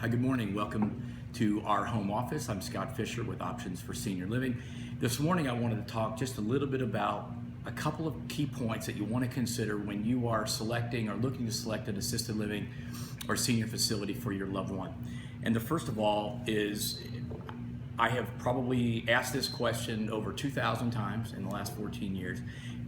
Hi, good morning. Welcome to our home office. I'm Scott Fisher with Options for Senior Living. This morning I wanted to talk just a little bit about a couple of key points that you want to consider when you are selecting or looking to select an assisted living or senior facility for your loved one. And the first of all is I have probably asked this question over 2,000 times in the last 14 years,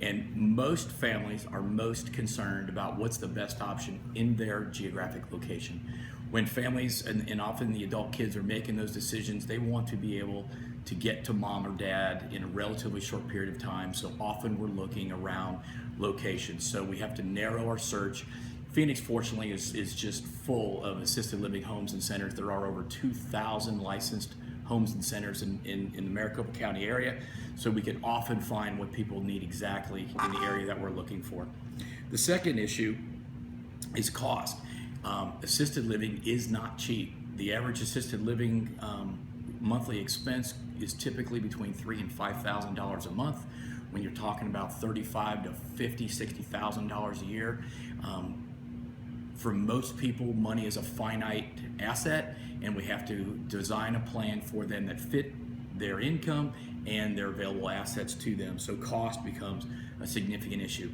and most families are most concerned about what's the best option in their geographic location. When families and often the adult kids are making those decisions, they want to be able to get to mom or dad in a relatively short period of time. So often we're looking around locations. So we have to narrow our search. Phoenix, fortunately, is just full of assisted living homes and centers. There are over 2,000 licensed homes and centers in the Maricopa County area, so we can often find what people need exactly in the area that we're looking for. The second issue is cost. Assisted living is not cheap. The average assisted living monthly expense is typically between $3,000 and $5,000 a month. When you're talking about $35,000 to $50,000, $60,000 a year, for most people, money is a finite asset, and we have to design a plan for them that fit their income and their available assets to them. So cost becomes a significant issue.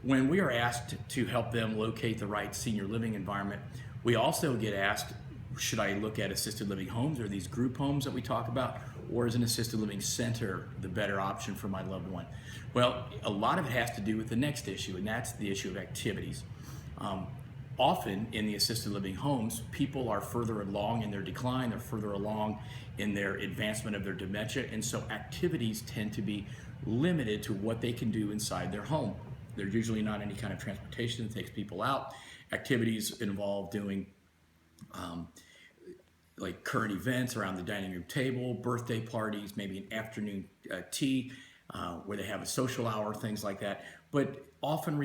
When we are asked to help them locate the right senior living environment, we also get asked, should I look at assisted living homes or these group homes that we talk about, or is an assisted living center the better option for my loved one? Well, a lot of it has to do with the next issue, and that's the issue of activities. Often in the assisted living homes, people are further along in their decline, they're further along in their advancement of their dementia, and so activities tend to be limited to what they can do inside their home. There's usually not any kind of transportation that takes people out. Activities involve doing like current events around the dining room table, birthday parties, maybe an afternoon tea where they have a social hour, things like that. But often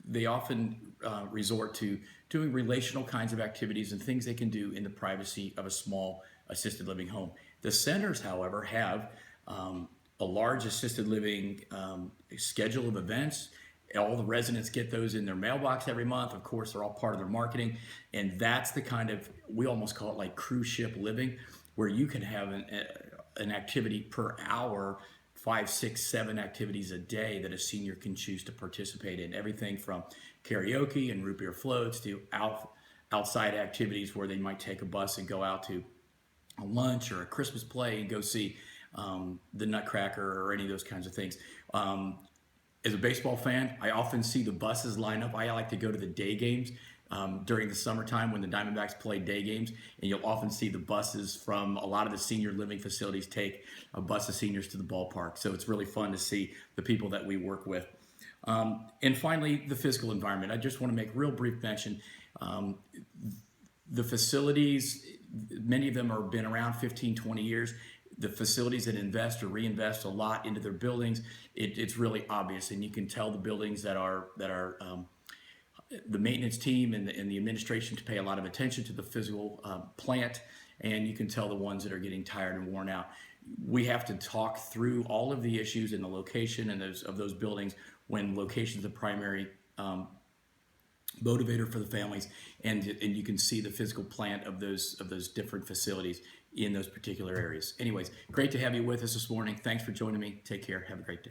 they often resort to doing relational kinds of activities and things they can do in the privacy of a small assisted living home. The centers, however, have a large assisted living schedule of events. All the residents get those in their mailbox every month. Of course, they're all part of their marketing. And that's the kind of, we almost call it like cruise ship living, where you can have an activity per hour, 5, 6, 7 activities a day that a senior can choose to participate in. Everything from karaoke and root beer floats to outside activities where they might take a bus and go out to a lunch or a Christmas play and go see the Nutcracker or any of those kinds of things. As a baseball fan, I often see the buses line up. I like to go to the day games during the summertime when the Diamondbacks play day games, and you'll often see the buses from a lot of the senior living facilities take a bus of seniors to the ballpark. So it's really fun to see the people that we work with. And finally, the physical environment. I just want to make real brief mention. The facilities, many of them have been around 15, 20 years. The facilities that invest or reinvest a lot into their buildings, it's really obvious, and you can tell the buildings that are the maintenance team and the administration to pay a lot of attention to the physical plant, and you can tell the ones that are getting tired and worn out. We have to talk through all of the issues in the location and those buildings when location is the primary motivator for the families, and you can see the physical plant of those different facilities in those particular areas. Anyways, great to have you with us this morning. Thanks for joining me. Take care. Have a great day.